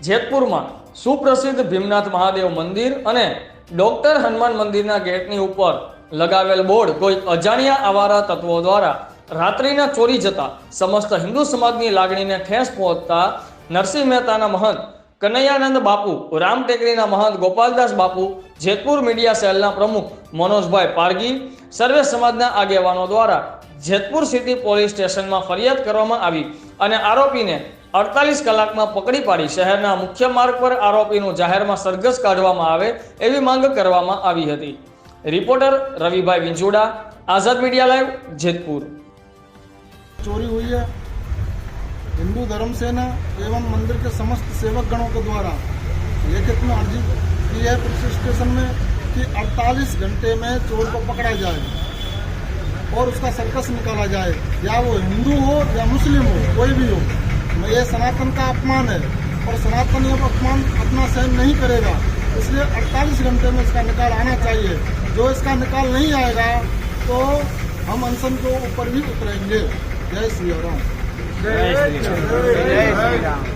જેતપુરમાં સુપ્રસિદ્ધ ભીમનાથ મહાદેવ મંદિર અને ડોક્ટર હનુમાન મંદિરના ગેટની ઉપર લગાવેલ બોર્ડ કોઈ અજાણ્યા આવારા તત્વો દ્વારા રાત્રિના ચોરી જતા સમસ્ત હિન્દુ સમાજની લાગણીને ઠેસ પહોંચતા નરસિંહ મહેતાના મહંત કનૈયાનંદ બાપુ, રામ ટેકરીના મહંત ગોપાલદાસ બાપુ, જેતપુર મીડિયા સેલના પ્રમુખ મનોજભાઈ પારગી, સર્વે સમાજના આગેવાનો દ્વારા જેતપુર સિટી પોલીસ સ્ટેશનમાં ફરિયાદ કરવામાં આવી અને આરોપીને 48 કલાકમાં પકડી પાડી શહેરના મુખ્ય માર્ગ પર આરોપીનું જાહેરમાં સરઘસ કાઢવામાં આવે એવી માંગ કરવામાં આવી હતી। रिपोर्टर रविभाई विंचुड़ा, आजाद मीडिया लाइव, जेतपुर। चोरी हुई है। हिंदू धर्म सेना एवं मंदिर के समस्त सेवक गणों के द्वारा लिखित में अर्जी की है पुलिस स्टेशन में कि 48 घंटे में चोर को पकड़ा जाए और उसका सर्कस निकाला जाए, या वो हिंदू हो या मुस्लिम हो, कोई भी हो। ये सनातन का अपमान है और सनातन ये अपमान अपना सहन नहीं करेगा, इसलिए 48 घंटे में इसका निकाल आना चाहिए। जो इसका निकाल नहीं आएगा तो हम अनशन के ऊपर भी उतरेंगे। जय श्री राम। जय श्री राम।